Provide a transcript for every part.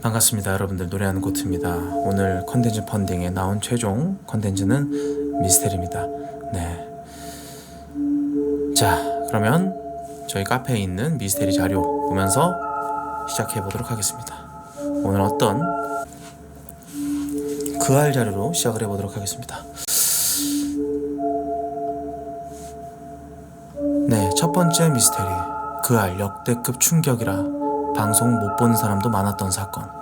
반갑습니다. 여러분들, 노래하는 고트입니다. 오늘 컨텐츠 펀딩에 나온 최종 컨텐츠는 미스테리입니다. 네. 자, 그러면 저희 카페에 있는 미스테리 자료 보면서 시작해 보도록 하겠습니다. 오늘 어떤 그알 자료로 시작을 해 보도록 하겠습니다. 네, 첫 번째 미스테리. 그알 역대급 충격이라 방송 못 보는 사람도 많았던 사건.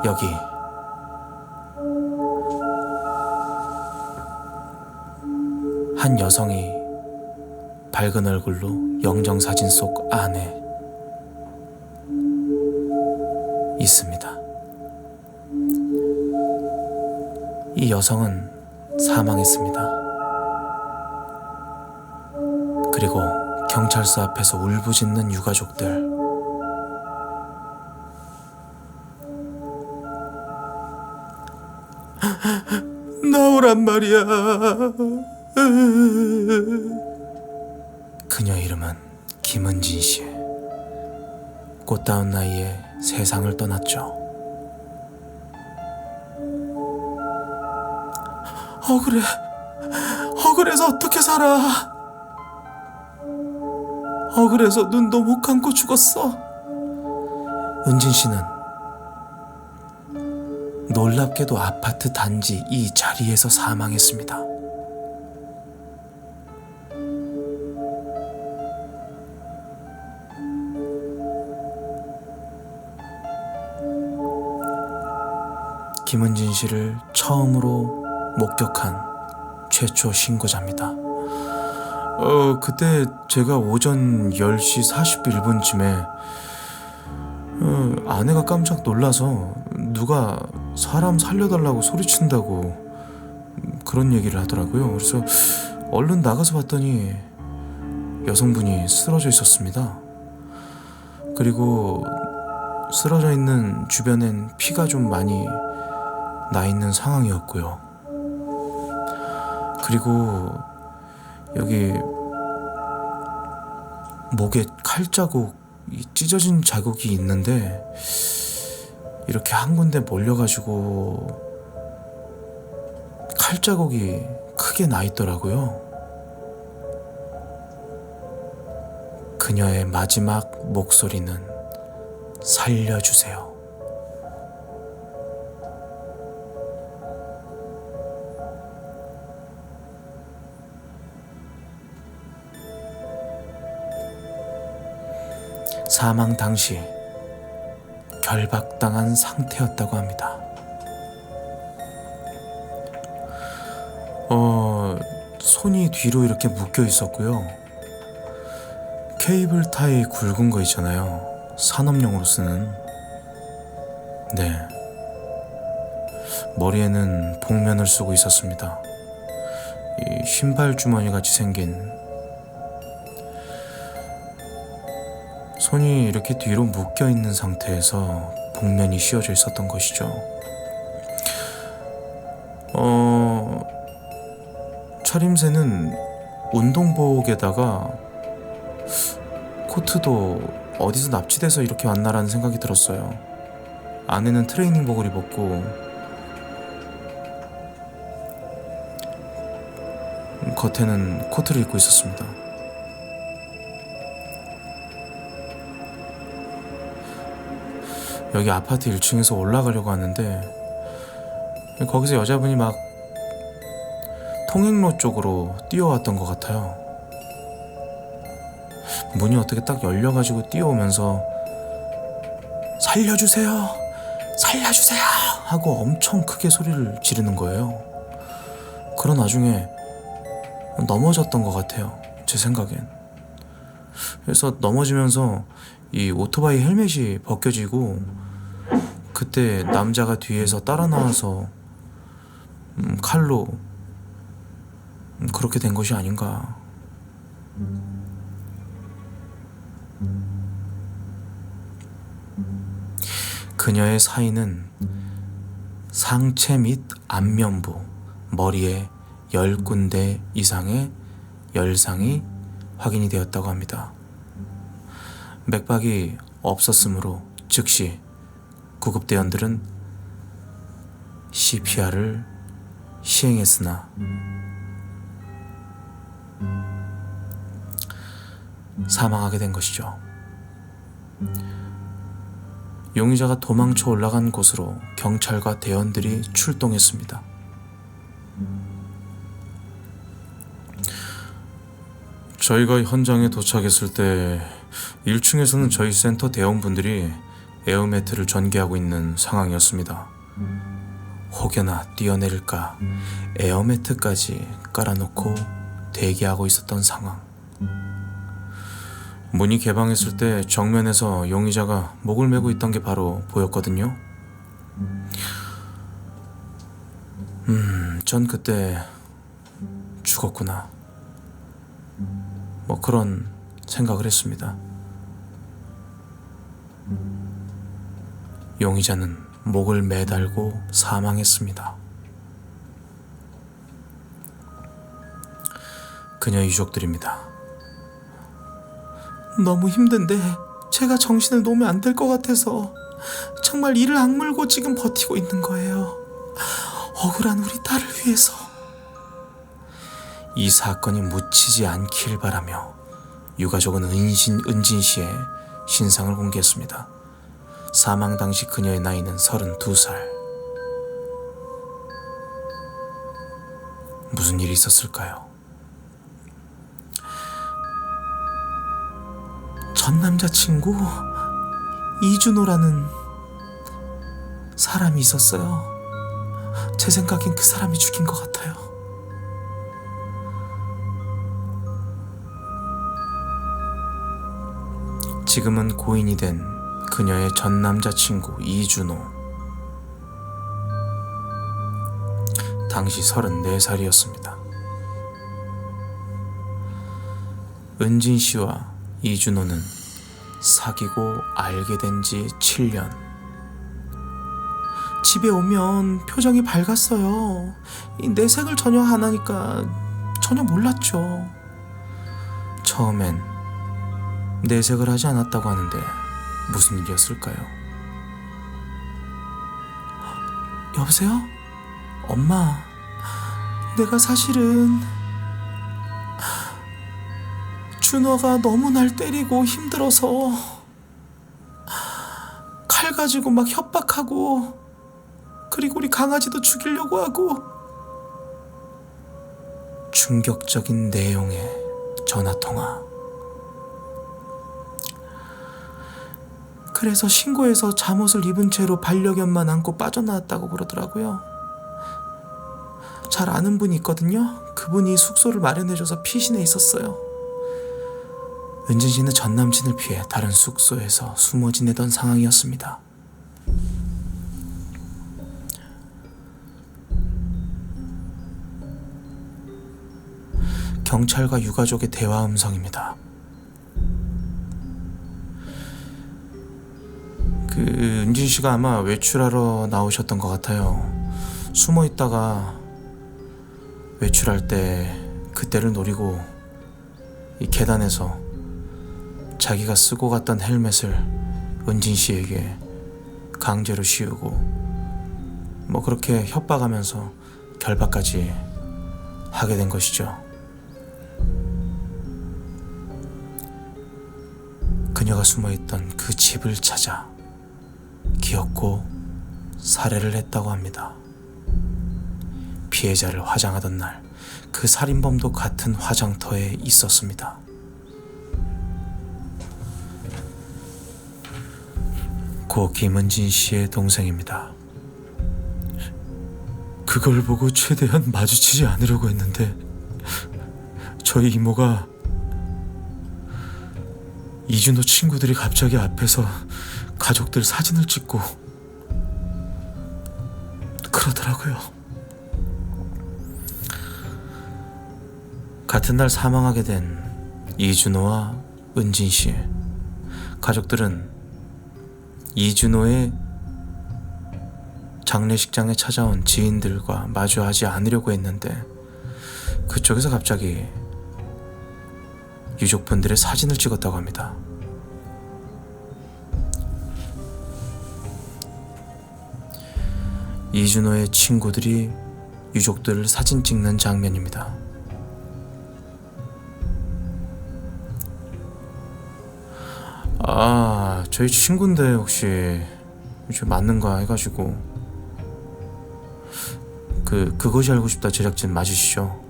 여기 한 여성이 밝은 얼굴로 영정사진 속 안에 있습니다. 이 여성은 사망했습니다. 그리고 경찰서 앞에서 울부짖는 유가족들. 나오란 말이야. 그녀 이름은 김은진 씨. 꽃다운 나이에 세상을 떠났죠. 억울해서 어떻게 살아. 억울해서 눈도 못 감고 죽었어. 은진 씨는 놀랍게도 아파트 단지 이 자리에서 사망했습니다. 김은진 씨를 처음으로 목격한 최초 신고자입니다. 그때 제가 오전 10시 41분쯤에 아내가 깜짝 놀라서 누가 사람 살려달라고 소리친다고 그런 얘기를 하더라고요. 그래서 얼른 나가서 봤더니 여성분이 쓰러져 있었습니다. 그리고 쓰러져 있는 주변엔 피가 좀 많이 나 있는 상황이었고요. 그리고 여기 목에 칼자국, 찢어진 자국이 있는데 이렇게 한 군데 몰려가지고 칼자국이 크게 나 있더라고요. 그녀의 마지막 목소리는 살려주세요. 사망 당시 결박당한 상태였다고 합니다. 손이 뒤로 이렇게 묶여 있었고요. 케이블 타이 굵은 거 있잖아요. 산업용으로 쓰는. 네. 머리에는 복면을 쓰고 있었습니다. 이 신발 주머니 같이 생긴. 손이 이렇게 뒤로 묶여 있는 상태에서 복면이 씌워져 있었던 것이죠. 차림새는 운동복에다가 코트도 어디서 납치돼서 이렇게 왔나라는 생각이 들었어요. 안에는 트레이닝복을 입었고 겉에는 코트를 입고 있었습니다. 여기 아파트 1층에서 올라가려고 하는데 거기서 여자분이 막 통행로 쪽으로 뛰어왔던 것 같아요. 문이 어떻게 딱 열려가지고 뛰어오면서 살려주세요 하고 엄청 크게 소리를 지르는 거예요. 그런 와중에 넘어졌던 것 같아요, 제 생각엔. 그래서 넘어지면서 이 오토바이 헬멧이 벗겨지고 그때 남자가 뒤에서 따라 나와서 칼로 그렇게 된 것이 아닌가. 그녀의 사인은 상체 및 안면부, 머리에 10군데 이상의 열상이 확인이 되었다고 합니다. 맥박이 없었으므로 즉시 구급대원들은 CPR을 시행했으나 사망하게 된 것이죠. 용의자가 도망쳐 올라간 곳으로 경찰과 대원들이 출동했습니다. 저희가 현장에 도착했을 때 1층에서는 저희 센터 대원분들이 에어매트를 전개하고 있는 상황이었습니다. 혹여나 뛰어내릴까 에어매트까지 깔아놓고 대기하고 있었던 상황. 문이 개방했을 때 정면에서 용의자가 목을 메고 있던 게 바로 보였거든요. 전 그때 죽었구나. 뭐 그런 생각을 했습니다. 용의자는 목을 매달고 사망했습니다. 그녀의 유족들입니다. 너무 힘든데 제가 정신을 놓으면 안 될 것 같아서 정말 이를 악물고 지금 버티고 있는 거예요. 억울한 우리 딸을 위해서. 이 사건이 묻히지 않길 바라며 유가족은 은진 씨의 신상을 공개했습니다. 사망 당시 그녀의 나이는 32살. 무슨 일이 있었을까요? 전 남자친구 이준호라는 사람이 있었어요. 제 생각엔 그 사람이 죽인 것 같아요. 지금은 고인이 된 그녀의 전 남자친구 이준호. 당시 34살이었습니다. 은진 씨와 이준호는 사귀고 알게 된 지 7년. 집에 오면 표정이 밝았어요. 내색을 전혀 안 하니까 전혀 몰랐죠. 처음엔 내색을 하지 않았다고 하는데 무슨 일이었을까요? 여보세요? 엄마, 내가 사실은 준호가 너무 날 때리고 힘들어서 칼 가지고 막 협박하고, 그리고 우리 강아지도 죽이려고 하고. 충격적인 내용의 전화통화. 그래서 신고해서 잠옷을 입은 채로 반려견만 안고 빠져나왔다고 그러더라고요. 잘 아는 분이 있거든요. 그분이 숙소를 마련해줘서 피신해 있었어요. 은진 씨는 전 남친을 피해 다른 숙소에서 숨어 지내던 상황이었습니다. 경찰과 유가족의 대화 음성입니다. 은진 씨가 아마 외출하러 나오셨던 것 같아요. 숨어 있다가 외출할 때 그때를 노리고 이 계단에서 자기가 쓰고 갔던 헬멧을 은진 씨에게 강제로 씌우고 뭐 그렇게 협박하면서 결박까지 하게 된 것이죠. 그녀가 숨어있던 그 집을 찾아 기어코 살해를 했다고 합니다. 피해자를 화장하던 날, 그 살인범도 같은 화장터에 있었습니다. 고 김은진 씨의 동생입니다. 그걸 보고 최대한 마주치지 않으려고 했는데 저희 이모가 이준호 친구들이 갑자기 앞에서 가족들 사진을 찍고 그러더라고요. 같은 날 사망하게 된 이준호와 은진 씨. 가족들은 이준호의 장례식장에 찾아온 지인들과 마주하지 않으려고 했는데 그쪽에서 갑자기 유족분들의 사진을 찍었다고 합니다. 이준호의 친구들이 유족들을 사진 찍는 장면입니다. 아, 저희 친구인데 혹시 맞는가 해가지고. 그것이 알고 싶다 제작진 맞으시죠?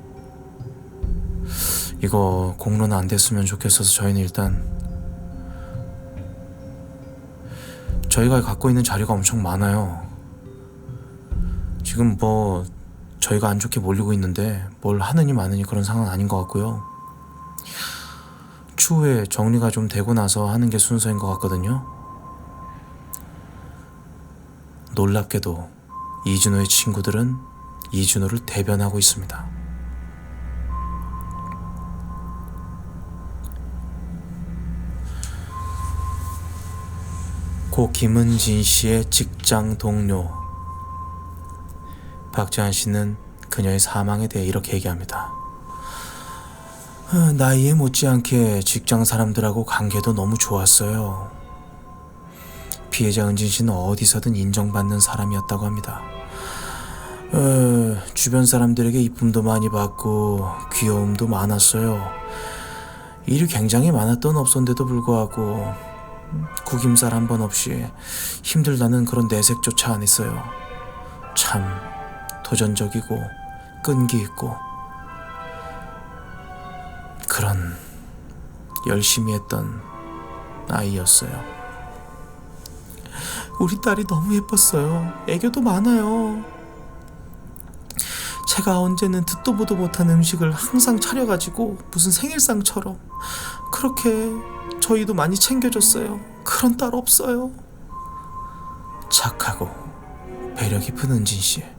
이거 공로는 안 됐으면 좋겠어서 저희는 일단 저희가 갖고 있는 자료가 엄청 많아요. 지금 저희가 안 좋게 몰리고 있는데 뭘 하느니 마느니 그런 상황은 아닌 것 같고요. 추후에 정리가 좀 되고 나서 하는 게 순서인 것 같거든요. 놀랍게도 이준호의 친구들은 이준호를 대변하고 있습니다. 고 김은진 씨의 직장 동료 박재환 씨는 그녀의 사망에 대해 이렇게 얘기합니다. 나이에 못지않게 직장 사람들하고 관계도 너무 좋았어요. 피해자 은진 씨는 어디서든 인정받는 사람이었다고 합니다. 주변 사람들에게 이쁨도 많이 받고 귀여움도 많았어요. 일이 굉장히 많았던 업소인데도 불구하고 구김살 한 번 없이 힘들다는 그런 내색조차 안 했어요. 참 도전적이고 끈기 있고 그런 열심히 했던 아이였어요. 우리 딸이 너무 예뻤어요. 애교도 많아요. 제가 언제는 듣도 보도 못한 음식을 항상 차려가지고 무슨 생일상처럼 그렇게 저희도 많이 챙겨줬어요. 그런 딸 없어요. 착하고 배려 깊은 은진씨.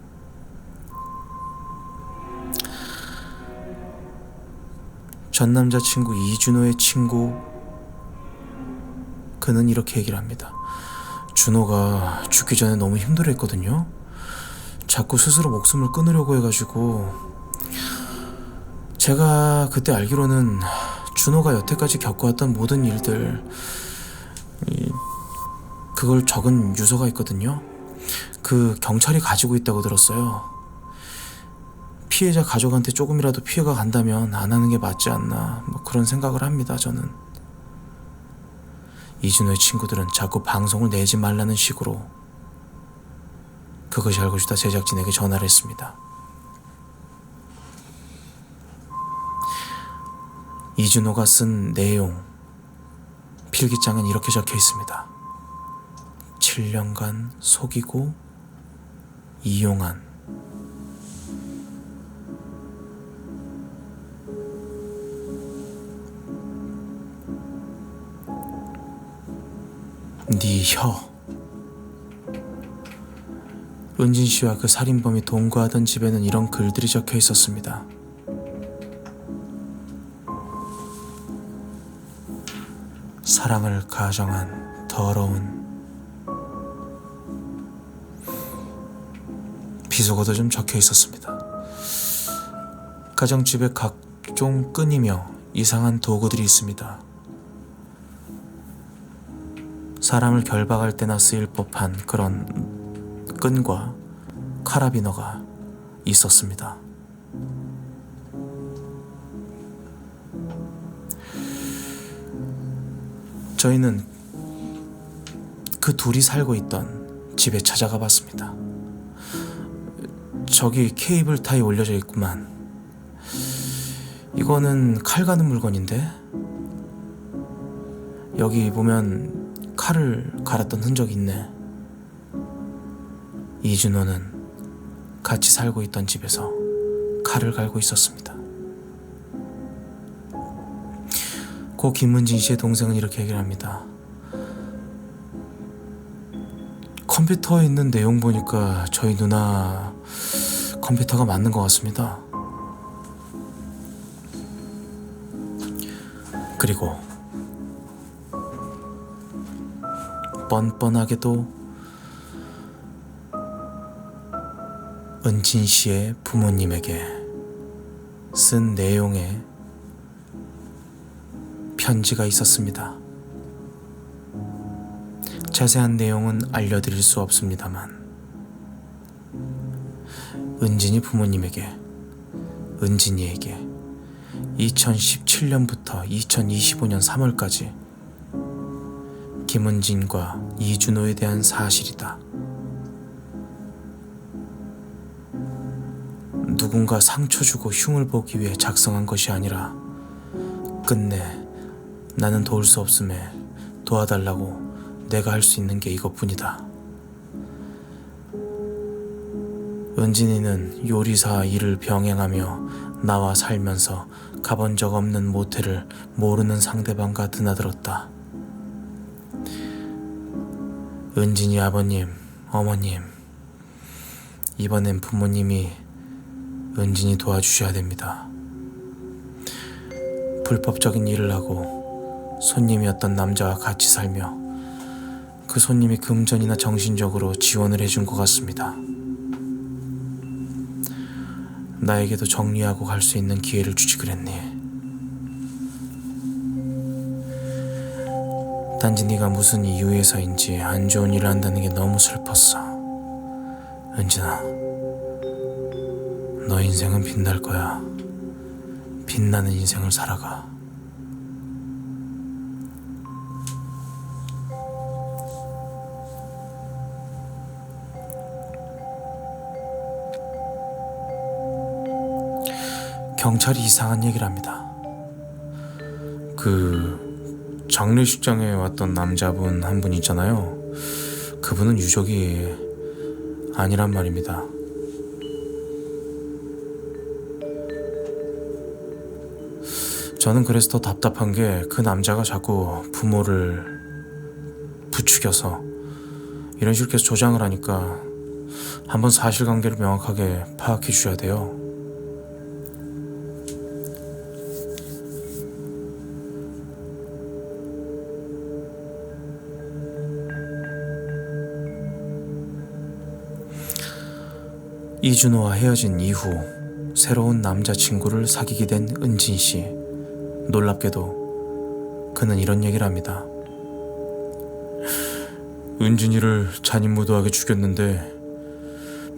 전 남자친구 이준호의 친구, 그는 이렇게 얘기를 합니다. 준호가 죽기 전에 너무 힘들어했거든요. 자꾸 스스로 목숨을 끊으려고 해가지고 제가 그때 알기로는 준호가 여태까지 겪어왔던 모든 일들 그걸 적은 유서가 있거든요. 그 경찰이 가지고 있다고 들었어요. 피해자 가족한테 조금이라도 피해가 간다면 안 하는 게 맞지 않나 그런 생각을 합니다. 저는 이준호의 친구들은 자꾸 방송을 내지 말라는 식으로 그것이 알고 싶다 제작진에게 전화를 했습니다. 이준호가 쓴 내용 필기장엔 이렇게 적혀 있습니다. 7년간 속이고 이용한 네 혀. 은진 씨와 그 살인범이 동거하던 집에는 이런 글들이 적혀 있었습니다. 사랑을 가정한 더러운. 비속어도 좀 적혀 있었습니다. 가정집에 각종 끈이며 이상한 도구들이 있습니다. 사람을 결박할 때나 쓰일 법한 그런 끈과 카라비너가 있었습니다. 저희는 그 둘이 살고 있던 집에 찾아가 봤습니다. 저기 케이블 타이 올려져 있구만. 이거는 칼 가는 물건인데? 여기 보면 칼을 갈았던 흔적이 있네. 이준호는 같이 살고 있던 집에서 칼을 갈고 있었습니다. 고 김은진 씨의 동생은 이렇게 얘기를 합니다. 컴퓨터에 있는 내용 보니까 저희 누나 컴퓨터가 맞는 것 같습니다. 그리고 뻔뻔하게도 은진 씨의 부모님에게 쓴 내용의 편지가 있었습니다. 자세한 내용은 알려드릴 수 없습니다만 은진이 부모님에게, 은진이에게 2017년부터 2025년 3월까지 김은진과 이준호에 대한 사실이다. 누군가 상처 주고 흉을 보기 위해 작성한 것이 아니라 끝내 나는 도울 수 없음에 도와달라고 내가 할 수 있는 게 이것뿐이다. 은진이는 요리사 일을 병행하며 나와 살면서 가본 적 없는 모텔을 모르는 상대방과 드나들었다. 은진이 아버님, 어머님, 이번엔 부모님이 은진이 도와주셔야 됩니다. 불법적인 일을 하고 손님이었던 남자와 같이 살며 그 손님이 금전이나 정신적으로 지원을 해준 것 같습니다. 나에게도 정리하고 갈 수 있는 기회를 주지 그랬니? 단지 네가 무슨 이유에서인지 안 좋은 일을 한다는 게 너무 슬펐어. 은진아, 너 인생은 빛날 거야. 빛나는 인생을 살아가. 경찰이 이상한 얘기를 합니다. 그 장례식장에 왔던 남자분 한 분 있잖아요. 그분은 유족이 아니란 말입니다. 저는 그래서 더 답답한 게 그 남자가 자꾸 부모를 부추겨서 이런 식으로 계속 조장을 하니까 한번 사실관계를 명확하게 파악해 주셔야 돼요. 이준호와 헤어진 이후 새로운 남자친구를 사귀게 된 은진씨. 놀랍게도 그는 이런 얘기를 합니다. 은진이를 잔인무도하게 죽였는데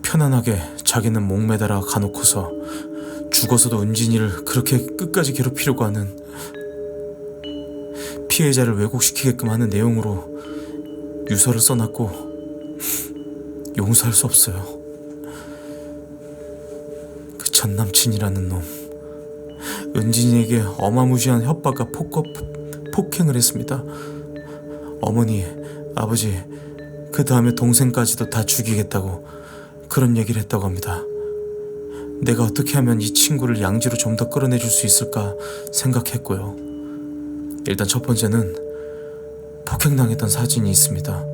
편안하게 자기는 목매달아 가놓고서 죽어서도 은진이를 그렇게 끝까지 괴롭히려고 하는, 피해자를 왜곡시키게끔 하는 내용으로 유서를 써놨고 용서할 수 없어요. 그 전남친이라는 놈, 은진이에게 어마무시한 협박과 폭행을 했습니다. 어머니, 아버지, 그 다음에 동생까지도 다 죽이겠다고 그런 얘기를 했다고 합니다. 내가 어떻게 하면 이 친구를 양지로 좀 더 끌어내줄 수 있을까 생각했고요. 일단 첫 번째는 폭행당했던 사진이 있습니다.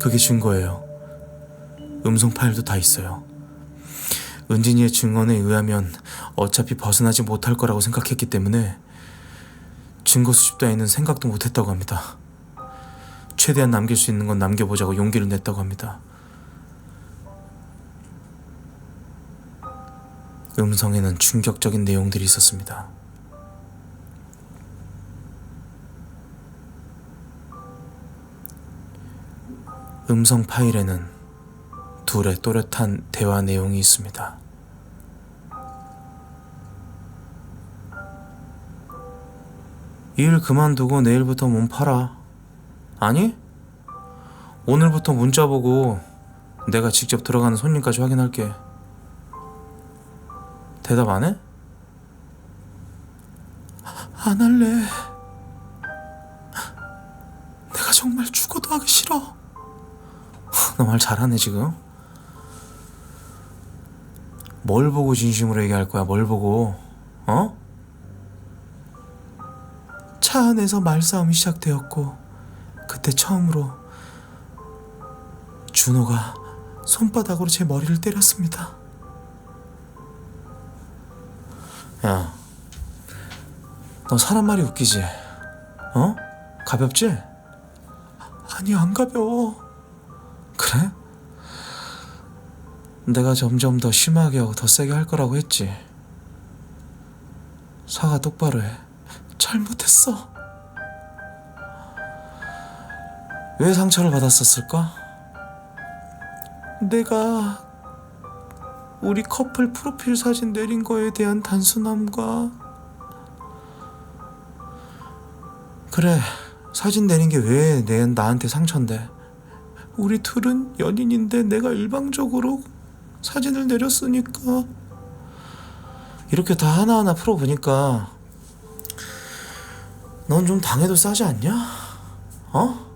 그게 증거예요. 음성 파일도 다 있어요. 은진이의 증언에 의하면 어차피 벗어나지 못할 거라고 생각했기 때문에 증거 수집 따위는 생각도 못했다고 합니다. 최대한 남길 수 있는 건 남겨보자고 용기를 냈다고 합니다. 음성에는 충격적인 내용들이 있었습니다. 음성 파일에는 둘의 또렷한 대화 내용이 있습니다. 일 그만두고 내일부터 몸 팔아. 아니? 오늘부터 문자 보고 내가 직접 들어가는 손님까지 확인할게. 대답 안 해? 안 할래. 내가 정말 죽어도 하기 싫어. 너 말 잘하네 지금. 뭘 보고 진심으로 얘기할 거야? 뭘 보고? 어? 차 안에서 말싸움이 시작되었고 그때 처음으로 준호가 손바닥으로 제 머리를 때렸습니다. 야, 너 사람 말이 웃기지? 어? 가볍지? 아니, 안 가벼워. 그래? 내가 점점 더 심하게 하고 더 세게 할 거라고 했지. 사과 똑바로 해. 잘못했어. 왜 상처를 받았었을까? 내가 우리 커플 프로필 사진 내린 거에 대한 단순함과 그래, 사진 내린 게 왜 나한테 상처인데. 우리 둘은 연인인데 내가 일방적으로 사진을 내렸으니까. 이렇게 다 하나하나 풀어보니까 넌 좀 당해도 싸지 않냐? 어?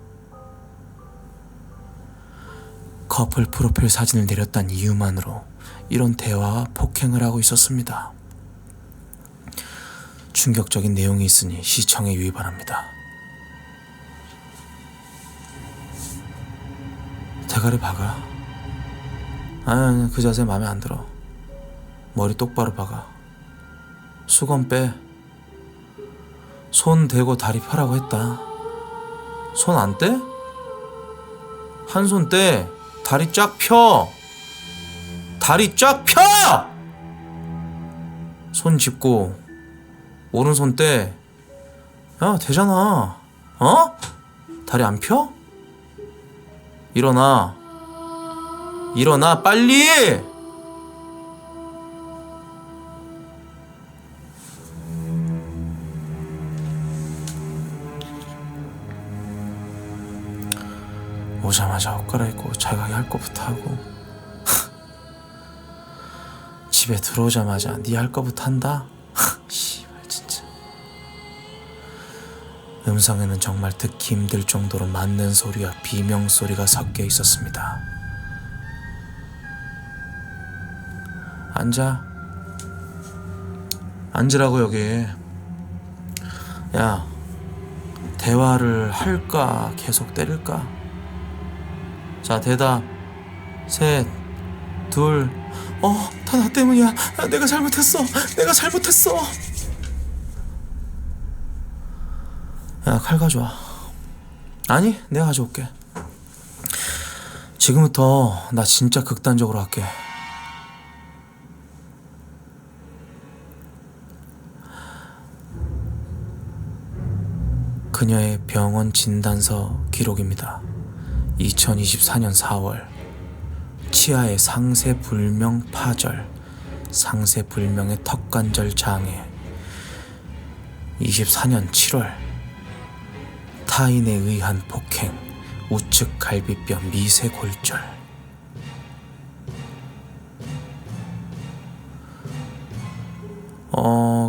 커플 프로필 사진을 내렸단 이유만으로 이런 대화와 폭행을 하고 있었습니다. 충격적인 내용이 있으니 시청에 유의 바랍니다. 대가리 박아. 아니, 그 자세 마음에 안 들어. 머리 똑바로 박아. 수건 빼. 손 대고 다리 펴라고 했다. 손 안 떼? 한 손 떼. 다리 쫙 펴. 다리 쫙 펴! 손 짚고 오른손 떼. 야, 되잖아. 어? 다리 안 펴? 일어나. 일어나, 빨리! 오자마자 옷 갈아입고 자기가 할 거부터 하고 집에 들어오자마자 네 할 거부터 한다? 씨발 진짜. 음성에는 정말 듣기 힘들 정도로 맞는 소리와 비명 소리가 섞여 있었습니다. 앉아. 앉으라고 여기. 야, 대화를 할까 계속 때릴까? 자, 대답. 셋, 둘. 다 나 때문이야. 내가 잘못했어. 내가 잘못했어. 야, 칼 가져와. 아니, 내가 가져올게. 지금부터 나 진짜 극단적으로 할게. 그녀의 병원 진단서 기록입니다. 2024년 4월 치아의 상세불명 파절, 상세불명의 턱관절 장애. 24년 7월 타인에 의한 폭행, 우측 갈비뼈 미세골절.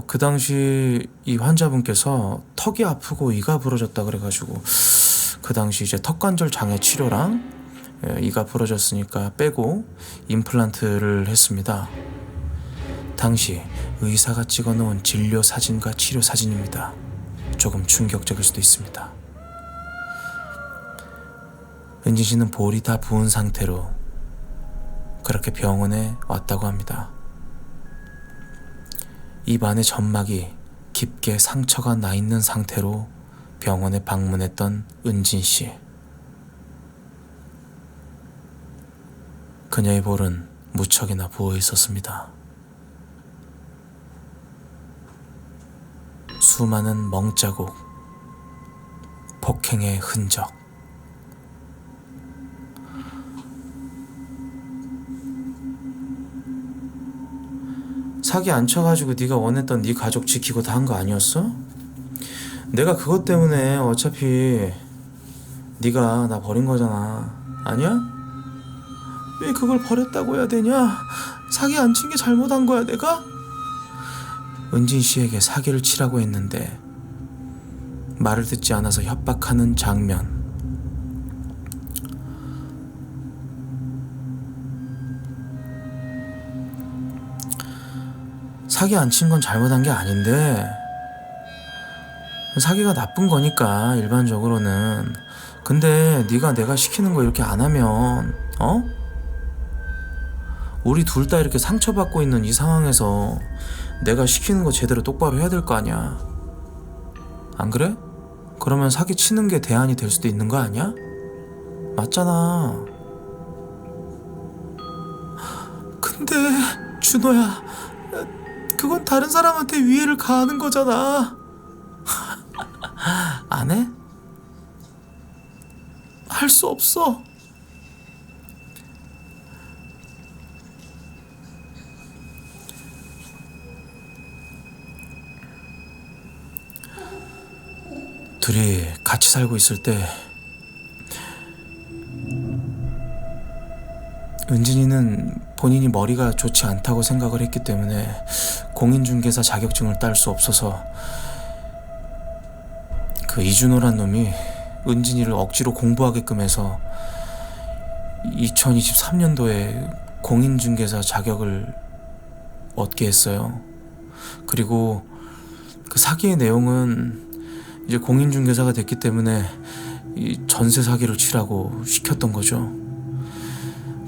그 당시 이 환자분께서 턱이 아프고 이가 부러졌다 그래가지고 그 당시 이제 턱관절 장애 치료랑 이가 부러졌으니까 빼고 임플란트를 했습니다. 당시 의사가 찍어놓은 진료 사진과 치료 사진입니다. 조금 충격적일 수도 있습니다. 은진 씨는 볼이 다 부은 상태로 그렇게 병원에 왔다고 합니다. 입 안에 점막이 깊게 상처가 나 있는 상태로 병원에 방문했던 은진 씨. 그녀의 볼은 무척이나 부어 있었습니다. 수많은 멍자국, 폭행의 흔적. 사기 안 쳐가지고 네가 원했던 네 가족 지키고 다 한 거 아니었어? 내가 그것 때문에 어차피 네가 나 버린 거잖아. 아니야? 왜 그걸 버렸다고 해야 되냐? 사기 안 친 게 잘못한 거야 내가? 은진 씨에게 사기를 치라고 했는데 말을 듣지 않아서 협박하는 장면. 사기 안 친 건 잘못한 게 아닌데 사기가 나쁜 거니까 일반적으로는. 근데 네가 내가 시키는 거 이렇게 안 하면 우리 둘 다 이렇게 상처받고 있는 이 상황에서 내가 시키는 거 제대로 똑바로 해야 될 거 아니야. 안 그래? 그러면 사기 치는 게 대안이 될 수도 있는 거 아니야? 맞잖아. 근데 준호야, 그건 다른 사람한테 위해를 가하는 거잖아. 안 해? 할 수 없어. 둘이 같이 살고 있을 때 은진이는 본인이 머리가 좋지 않다고 생각을 했기 때문에 공인중개사 자격증을 딸 수 없어서 그 이준호란 놈이 은진이를 억지로 공부하게끔 해서 2023년도에 공인중개사 자격을 얻게 했어요. 그리고 그 사기의 내용은 이제 공인중개사가 됐기 때문에 이 전세 사기를 치라고 시켰던 거죠.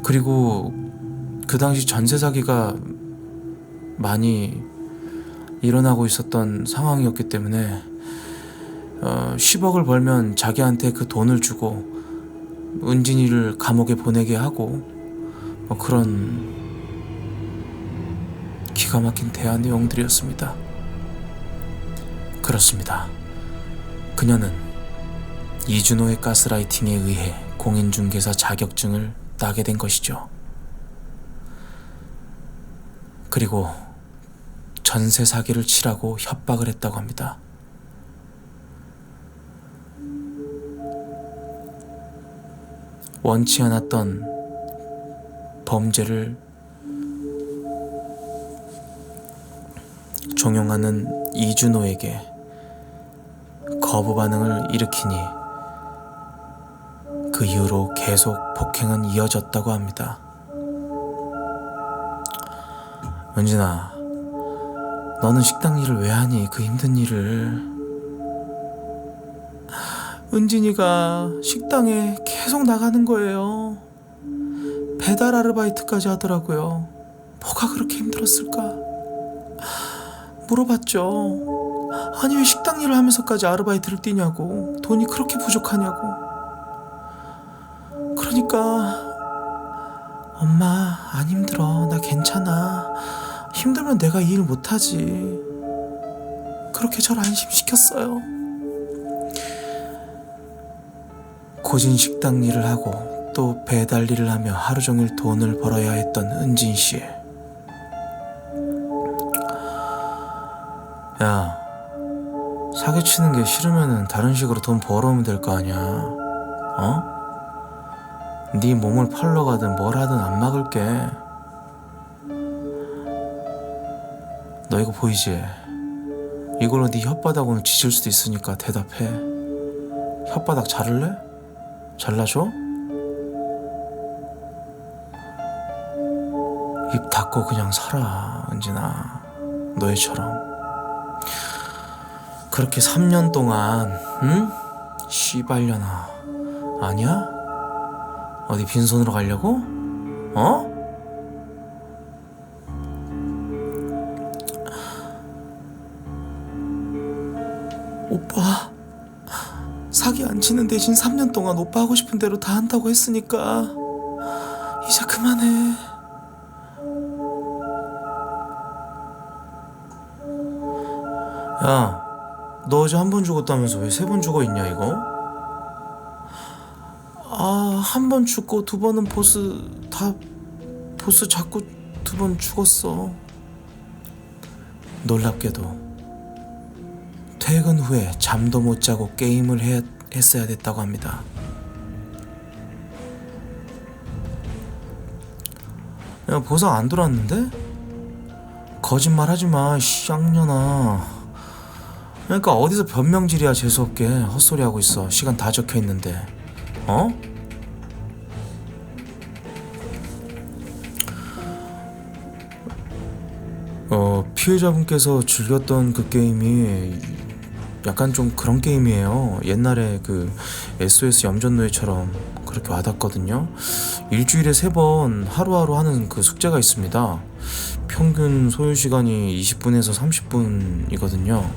그리고 그 당시 전세 사기가 많이 일어나고 있었던 상황이었기 때문에 10억을 벌면 자기한테 그 돈을 주고 은진이를 감옥에 보내게 하고 뭐 그런 기가 막힌 대화 내용들이었습니다. 그렇습니다. 그녀는 이준호의 가스라이팅에 의해 공인중개사 자격증을 따게 된 것이죠. 그리고 전세 사기를 치라고 협박을 했다고 합니다. 원치 않았던 범죄를 종용하는 이준호에게 거부 반응을 일으키니 그 이후로 계속 폭행은 이어졌다고 합니다. 은진아, 너는 식당 일을 왜 하니? 그 힘든 일을. 은진이가 식당에 계속 나가는 거예요. 배달 아르바이트까지 하더라고요. 뭐가 그렇게 힘들었을까? 물어봤죠. 아니 왜 식당 일을 하면서까지 아르바이트를 뛰냐고. 돈이 그렇게 부족하냐고. 그러니까 엄마 안 힘들어. 나 괜찮아. 힘들면 내가 이 일 못하지. 그렇게 절 안심시켰어요. 고진 식당 일을 하고 또 배달 일을 하며 하루 종일 돈을 벌어야 했던 은진 씨. 야, 사기치는 게 싫으면은 다른 식으로 돈 벌어오면 될 거 아니야. 어? 네 몸을 팔러 가든 뭘 하든 안 막을게. 너 이거 보이지? 이걸로 네 혓바닥 오늘 지칠 수도 있으니까 대답해. 혓바닥 자를래? 잘라줘? 입 닫고 그냥 살아, 은진아. 너희처럼. 그렇게 3년 동안, 응? 씨발려나. 아니야? 어디 빈손으로 가려고? 어? 오빠, 사기 안 치는 대신 3년 동안 오빠 하고 싶은 대로 다 한다고 했으니까 이제 그만해. 야, 너 어제 한 번 죽었다면서 왜 3번 죽어있냐 이거? 아, 한 번 죽고 2번은 보스 자꾸 2번 죽었어. 놀랍게도 퇴근 후에 잠도 못 자고 게임을 했어야 됐다고 합니다. 야, 보상 안 돌았는데? 거짓말 하지마, 쌍년아. 그러니까 어디서 변명질이야. 재수없게 헛소리하고 있어. 시간 다 적혀있는데. 어? 피해자분께서 즐겼던 그 게임이 약간 좀 그런 게임이에요. 옛날에 그 SOS 염전노예처럼 그렇게 와닿거든요. 일주일에 3번 하루하루 하는 그 숙제가 있습니다. 평균 소요시간이 20분에서 30분이거든요.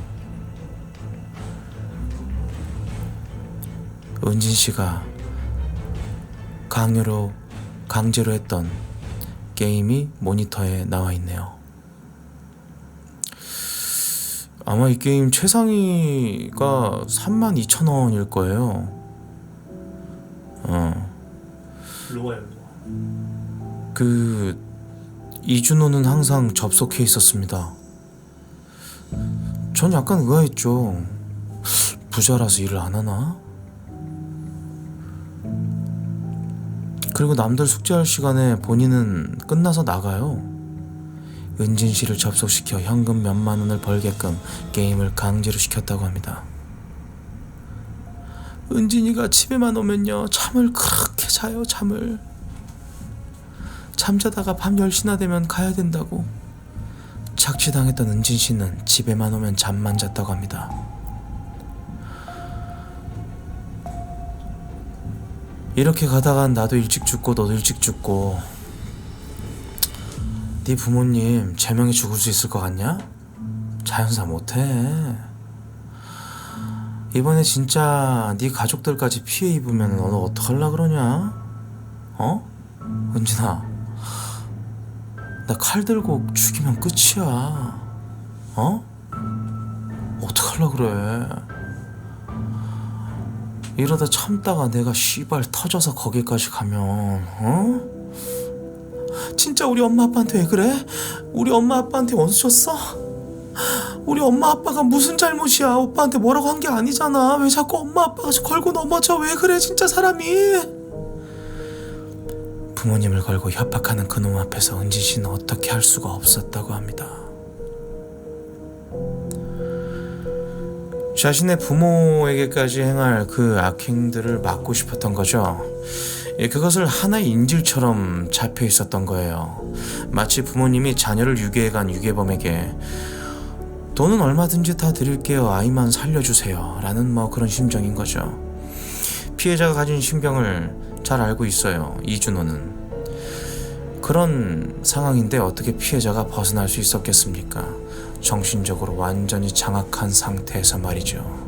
은진씨가 강제로 했던 게임이 모니터에 나와있네요. 아마 이 게임 최상위가 32,000원일 거예요. 로아요. 그 이준호는 항상 접속해 있었습니다. 전 약간 의아했죠. 부자라서 일을 안 하나? 그리고 남들 숙제할 시간에 본인은 끝나서 나가요. 은진 씨를 접속시켜 현금 몇만 원을 벌게끔 게임을 강제로 시켰다고 합니다. 은진이가 집에만 오면요 잠을 그렇게 자요. 잠자다가 밤 10시나 되면 가야 된다고. 착취당했던 은진 씨는 집에만 오면 잠만 잤다고 합니다. 이렇게 가다간 나도 일찍 죽고 너도 일찍 죽고. 네 부모님 제명에 죽을 수 있을 것 같냐? 자연사 못해. 이번에 진짜 네 가족들까지 피해 입으면 너는 어떡하려 그러냐? 어? 은진아, 나 칼 들고 죽이면 끝이야. 어? 어떡하려 그래? 이러다 참다가 내가 씨발 터져서 거기까지 가면 어? 진짜 우리 엄마 아빠한테 왜 그래? 우리 엄마 아빠한테 원수 줬어? 우리 엄마 아빠가 무슨 잘못이야? 오빠한테 뭐라고 한 게 아니잖아. 왜 자꾸 엄마 아빠가 걸고 넘어져? 왜 그래 진짜 사람이? 부모님을 걸고 협박하는 그놈 앞에서 은진 씨는 어떻게 할 수가 없었다고 합니다. 자신의 부모에게까지 행할 그 악행들을 막고 싶었던 거죠. 그것을 하나의 인질처럼 잡혀 있었던 거예요. 마치 부모님이 자녀를 유괴해간 유괴범에게 돈은 얼마든지 다 드릴게요, 아이만 살려주세요 라는 그런 심정인 거죠. 피해자가 가진 심경을 잘 알고 있어요, 이준호는. 그런 상황인데 어떻게 피해자가 벗어날 수 있었겠습니까? 정신적으로 완전히 장악한 상태에서 말이죠.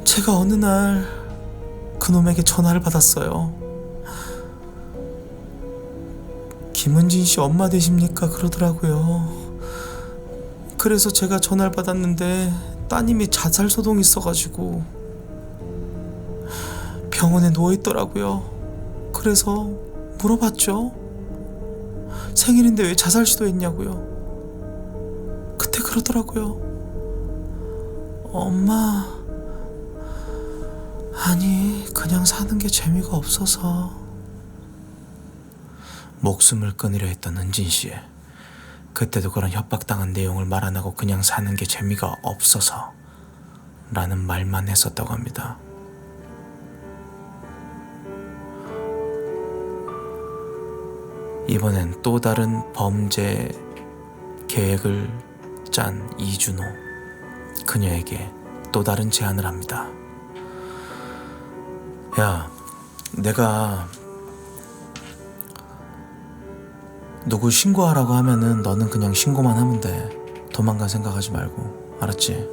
제가 어느 날 그놈에게 전화를 받았어요. 김은진 씨 엄마 되십니까? 그러더라고요. 그래서 제가 전화를 받았는데 따님이 자살 소동이 있어가지고 병원에 누워있더라고요. 그래서 물어봤죠. 생일인데 왜 자살 시도했냐고요. 그때 그러더라고요. 엄마, 아니 그냥 사는 게 재미가 없어서. 목숨을 끊으려 했던 은진씨. 그때도 그런 협박당한 내용을 말 안 하고 그냥 사는 게 재미가 없어서 라는 말만 했었다고 합니다. 이번엔 또 다른 범죄 계획을 짠 이준호. 그녀에게 또 다른 제안을 합니다. 야, 내가 누구 신고하라고 하면은 너는 그냥 신고만 하면 돼. 도망갈 생각하지 말고. 알았지?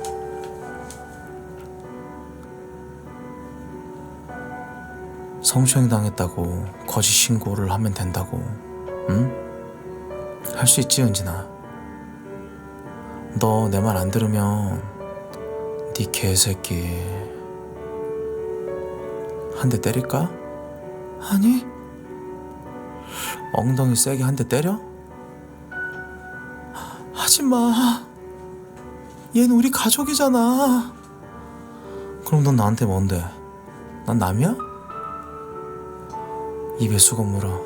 성추행 당했다고 거짓 신고를 하면 된다고. 응? 할 수 있지, 은진아. 너 내 말 안 들으면 네 개새끼 한 대 때릴까? 아니, 엉덩이 세게 한 대 때려? 하지마. 얘는 우리 가족이잖아. 그럼 넌 나한테 뭔데? 난 남이야? 입에 수건 물어.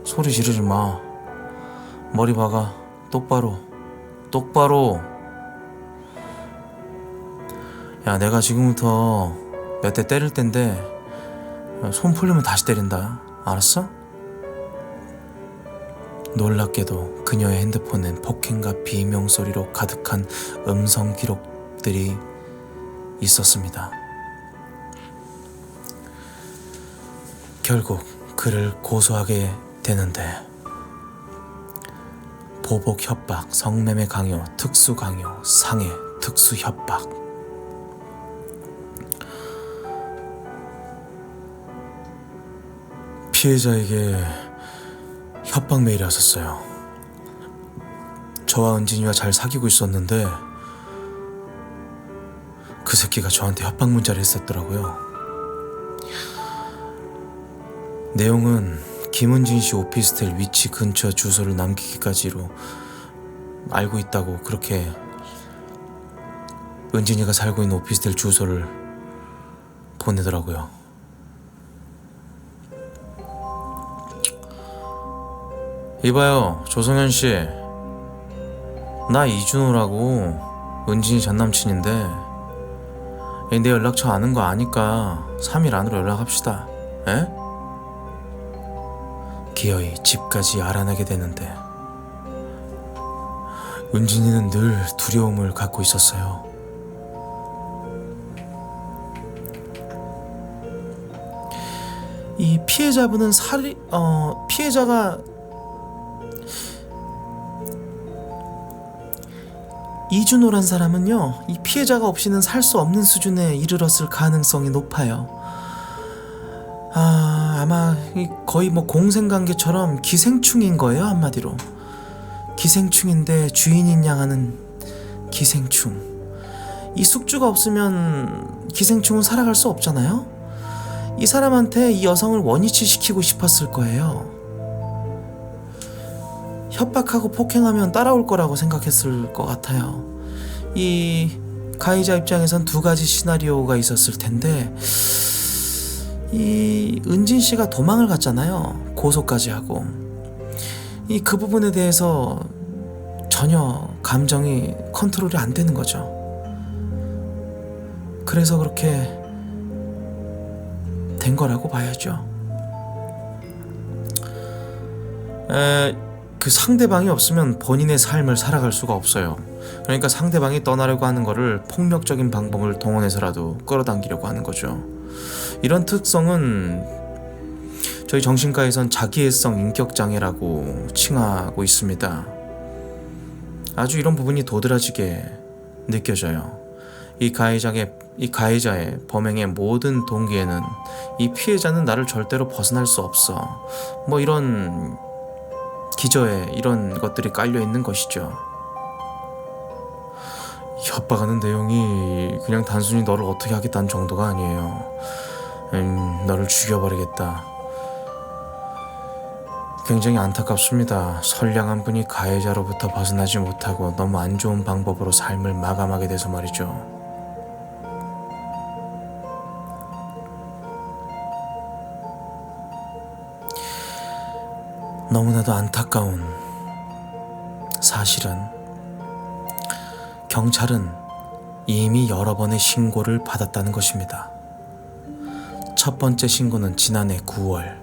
소리 지르지 마. 머리 박아. 똑바로. 야, 내가 지금부터 몇 대 때릴 텐데 손 풀리면 다시 때린다. 알았어? 놀랍게도 그녀의 핸드폰엔 폭행과 비명소리로 가득한 음성 기록들이 있었습니다. 결국 그를 고소하게 되는데 보복 협박, 성매매 강요, 특수 강요, 상해, 특수 협박. 피해자에게 협박 메일이 왔었어요. 저와 은진이가 잘 사귀고 있었는데 그 새끼가 저한테 협박 문자를 했었더라고요. 내용은 김은진 씨 오피스텔 위치 근처 주소를 남기기까지로 알고 있다고 그렇게 은진이가 살고 있는 오피스텔 주소를 보내더라고요. 이봐요, 조성현 씨. 나 이준호라고, 은진이 전남친인데 내 연락처 아는 거 아니까 3일 안으로 연락합시다. 에? 기어이 집까지 알아내게 되는데 은진이는 늘 두려움을 갖고 있었어요. 이 피해자분은 피해자가 이준호란 사람은요, 이 피해자가 없이는 살 수 없는 수준에 이르렀을 가능성이 높아요. 아마 거의 뭐 공생관계처럼 기생충인 거예요, 한마디로. 기생충인데 주인인 양 하는 기생충. 이 숙주가 없으면 기생충은 살아갈 수 없잖아요. 이 사람한테 이 여성을 원위치 시키고 싶었을 거예요. 협박하고 폭행하면 따라올 거라고 생각했을 것 같아요. 이 가해자 입장에선 두 가지 시나리오가 있었을 텐데, 이 은진 씨가 도망을 갔잖아요. 고소까지 하고. 그 부분에 대해서 전혀 감정이 컨트롤이 안 되는 거죠. 그래서 그렇게 된 거라고 봐야죠. 그 상대방이 없으면 본인의 삶을 살아갈 수가 없어요. 그러니까 상대방이 떠나려고 하는 거를 폭력적인 방법을 동원해서라도 끌어당기려고 하는 거죠. 이런 특성은 저희 정신과에선 자기애성 인격장애라고 칭하고 있습니다. 아주 이런 부분이 도드라지게 느껴져요. 이 가해자의 범행의 모든 동기에는 이 피해자는 나를 절대로 벗어날 수 없어, 뭐 이런 기저에 이런 것들이 깔려 있는 것이죠. 협박하는 내용이 그냥 단순히 너를 어떻게 하겠다는 정도가 아니에요. 너를 죽여버리겠다. 굉장히 안타깝습니다. 선량한 분이 가해자로부터 벗어나지 못하고 너무 안 좋은 방법으로 삶을 마감하게 돼서 말이죠. 너무나도 안타까운 사실은, 경찰은 이미 여러 번의 신고를 받았다는 것입니다. 첫 번째 신고는 지난해 9월,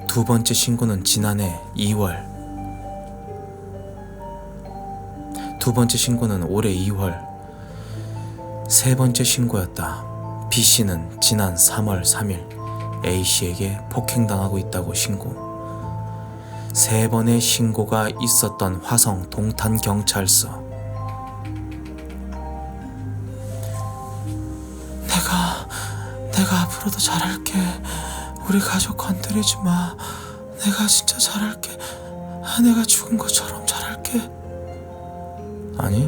두 번째 신고는 지난해 2월, 두 번째 신고는 올해 2월, 세 번째 신고였다. B씨는 지난 3월 3일 A씨에게 폭행당하고 있다고 신고. 세 번의 신고가 있었던 화성 동탄경찰서. 내가 앞으로도 잘할게. 우리 가족 건드리지 마. 내가 진짜 잘할게. 내가 죽은 것처럼 잘할게. 아니,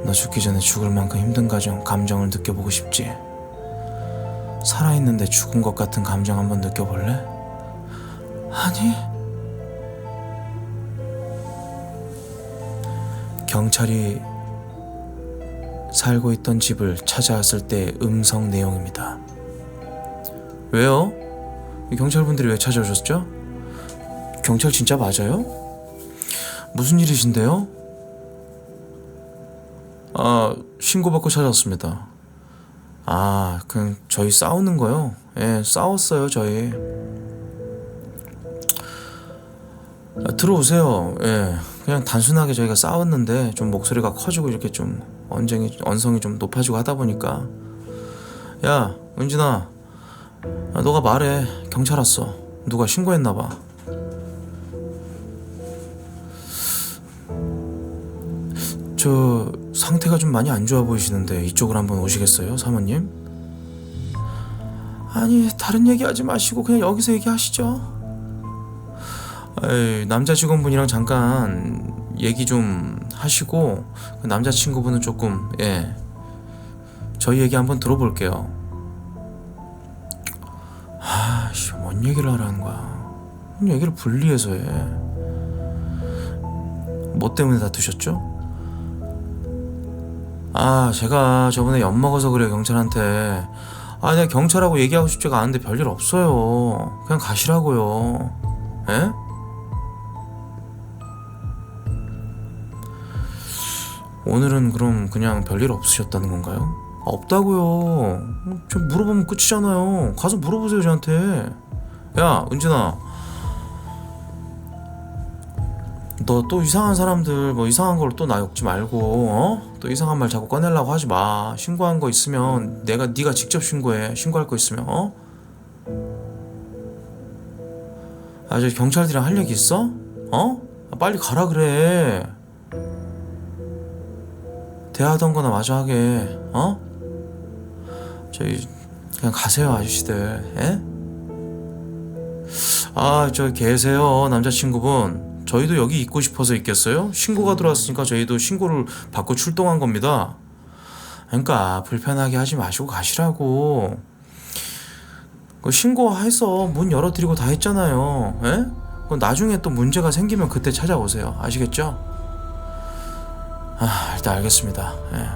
너 죽기 전에 죽을 만큼 힘든 감정을 느껴보고 싶지? 살아있는데 죽은 것 같은 감정 한번 느껴볼래? 아니. 경찰이 살고 있던 집을 찾아왔을 때 음성 내용입니다. 왜요? 경찰분들이 왜 찾아오셨죠? 경찰 진짜 맞아요? 무슨 일이신데요? 신고받고 찾아왔습니다. 그냥 저희 싸우는 거요? 예, 싸웠어요, 저희. 들어오세요. 예, 그냥 단순하게 저희가 싸웠는데 좀 목소리가 커지고 이렇게 좀 언성이 좀 높아지고 하다 보니까. 야, 은진아, 너가 말해. 경찰 왔어. 누가 신고했나봐. 저 상태가 좀 많이 안 좋아 보이시는데 이쪽으로 한번 오시겠어요, 사모님? 아니, 다른 얘기 하지 마시고 그냥 여기서 얘기하시죠. 남자 직원분이랑 잠깐 얘기 좀 하시고, 그 남자친구분은 조금, 저희 얘기 한번 들어볼게요. 뭔 얘기를 하라는 거야. 얘기를 분리해서 해. 뭐 때문에 다투셨죠? 아, 제가 저번에 엿먹어서 그래요, 경찰한테. 아, 내가 경찰하고 얘기하고 싶지가 않은데 별일 없어요. 그냥 가시라고요. 에? 오늘은 그럼 그냥 별일 없으셨다는 건가요? 아, 없다고요. 좀 물어보면 끝이잖아요. 가서 물어보세요, 저한테. 야, 은진아. 너 또 이상한 사람들 뭐 이상한 걸 또 나 욕지 말고, 어? 또 이상한 말 자꾸 꺼내려고 하지 마. 신고한 거 있으면 네가 직접 신고해. 신고할 거 있으면, 어? 아, 저 경찰들이랑 할 얘기 있어? 어? 아, 빨리 가라 그래. 대화하던 거나 마저 하게. 어? 저기 그냥 가세요, 아저씨들. 에? 아, 저 계세요, 남자친구분. 저희도 여기 있고 싶어서 있겠어요? 신고가 들어왔으니까 저희도 신고를 받고 출동한 겁니다. 그러니까 불편하게 하지 마시고 가시라고. 그 신고해서 문 열어드리고 다 했잖아요. 에? 그 나중에 또 문제가 생기면 그때 찾아오세요. 아시겠죠? 아, 일단 알겠습니다. 예.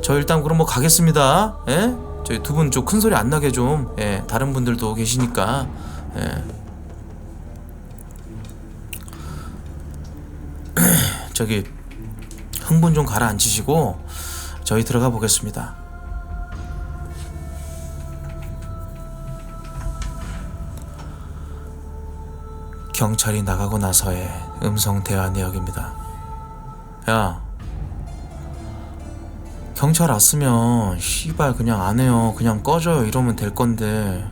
저 일단 그럼 뭐 가겠습니다. 예? 저희 두 분 좀 큰 소리 안 나게 좀, 예, 다른 분들도 계시니까. 예. 저기 흥분 좀 가라앉히시고 저희 들어가 보겠습니다. 경찰이 나가고 나서의 음성 대화 내역입니다. 야, 경찰 왔으면 씨발 그냥 안 해요. 그냥 꺼져요. 이러면 될 건데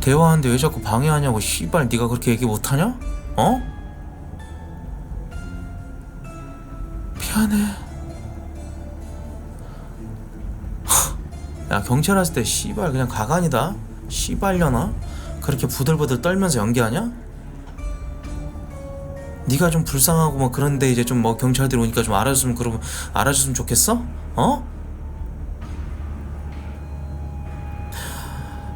대화하는데 왜 자꾸 방해하냐고. 씨발 네가 그렇게 얘기 못하냐? 어? 미안해. 야, 경찰 왔을 때 씨발 그냥 가관이다. 씨발려나? 그렇게 부들부들 떨면서 연기하냐? 네가 좀 불쌍하고 뭐 그런데 이제 좀 뭐 경찰들이 오니까 좀 알아줬으면, 그러면 알아줬으면 좋겠어? 어?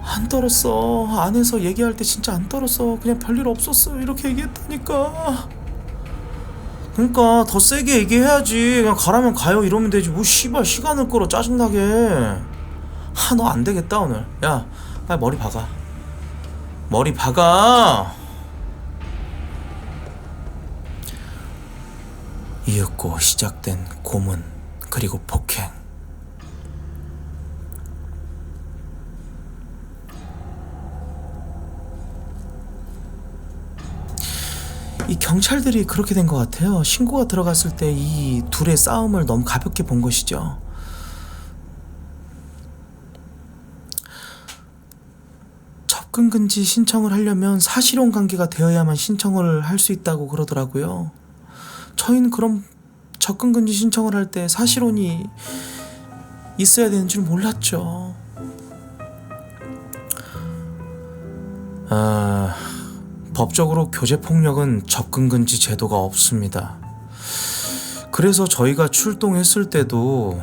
안 떨었어. 안에서 얘기할 때 진짜 안 떨었어. 그냥 별일 없었어. 이렇게 얘기했다니까. 그러니까 더 세게 얘기해야지. 그냥 가라면 가요 이러면 되지. 뭐 씨발 시간을 끌어 짜증나게. 하, 너 안 되겠다 오늘. 야, 빨리 머리 박아. 머리 박아. 이윽고 시작된 고문 그리고 폭행. 이 경찰들이 그렇게 된 것 같아요. 신고가 들어갔을 때 이 둘의 싸움을 너무 가볍게 본 것이죠. 접근 금지 신청을 하려면 사실혼 관계가 되어야만 신청을 할 수 있다고 그러더라고요. 저희는 그럼 접근 금지 신청을 할 때 사실혼이 있어야 되는 줄 몰랐죠. 법적으로 교제폭력은 접근금지 제도가 없습니다. 그래서 저희가 출동했을 때도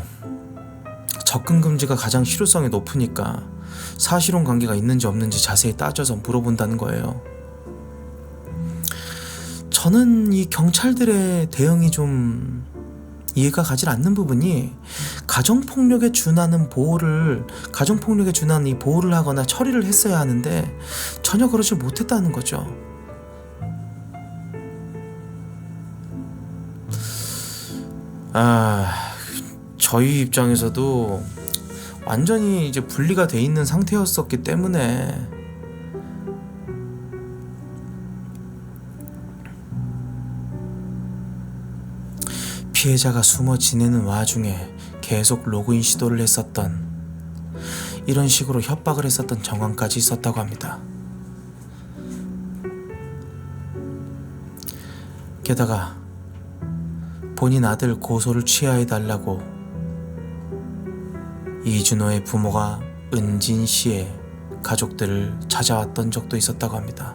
접근금지가 가장 실효성이 높으니까 사실혼 관계가 있는지 없는지 자세히 따져서 물어본다는 거예요. 저는 이 경찰들의 대응이 좀 이해가 가질 않는 부분이, 가정폭력에 준하는 이 보호를 하거나 처리를 했어야 하는데 전혀 그러지 못했다는 거죠. 저희 입장에서도 완전히 이제 분리가 돼 있는 상태였었기 때문에 피해자가 숨어 지내는 와중에 계속 로그인 시도를 했었던, 이런 식으로 협박을 했었던 정황까지 있었다고 합니다. 게다가 본인 아들 고소를 취하해달라고 이준호의 부모가 은진 씨의 가족들을 찾아왔던 적도 있었다고 합니다.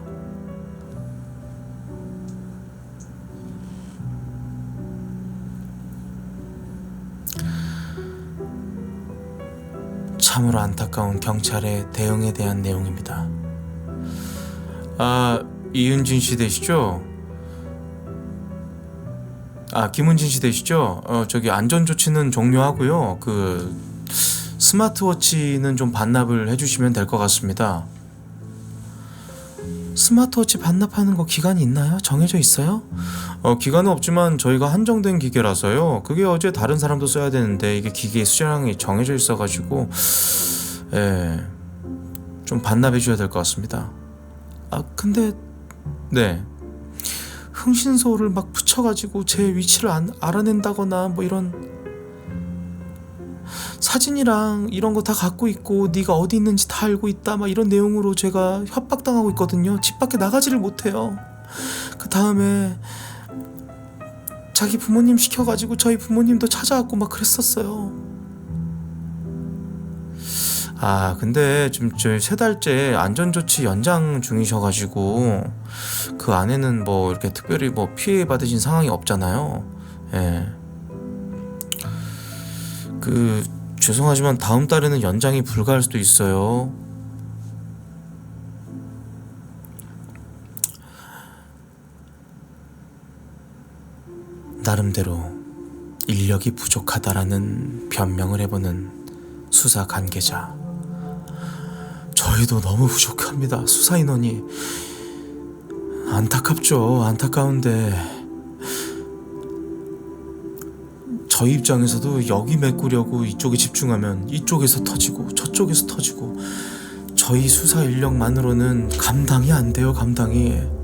참으로 안타까운 경찰의 대응에 대한 내용입니다. 이은진 씨 되시죠? 아, 김은진 씨 되시죠? 저기 안전조치는 종료하고요. 그 스마트워치는 좀 반납을 해주시면 될 것 같습니다. 스마트워치 반납하는 거 기간이 있나요? 정해져 있어요? 기간은 없지만 저희가 한정된 기계라서요. 그게 어제 다른 사람도 써야 되는데 이게 기계 수량이 정해져 있어가지고 좀 반납해 줘야 될 것 같습니다. 아, 근데 네, 흥신소를 막 붙여가지고 제 위치를 알아낸다거나 뭐 이런 사진이랑 이런 거 다 갖고 있고 네가 어디 있는지 다 알고 있다 막 이런 내용으로 제가 협박당하고 있거든요. 집 밖에 나가지를 못해요. 그 다음에 자기 부모님 시켜가지고 저희 부모님도 찾아왔고 막 그랬었어요. 아, 근데 지금 저희 3달째 안전조치 연장 중이셔가지고 그 안에는 뭐 이렇게 특별히 뭐 피해 받으신 상황이 없잖아요. 예. 죄송하지만 다음 달에는 연장이 불가할 수도 있어요. 나름대로 인력이 부족하다라는 변명을 해보는 수사 관계자. 저희도 너무 부족합니다. 수사 인원이. 안타깝죠. 안타까운데 저희 입장에서도 여기 메꾸려고 이쪽에 집중하면 이쪽에서 터지고 저쪽에서 터지고 저희 수사 인력만으로는 감당이 안 돼요. 감당이.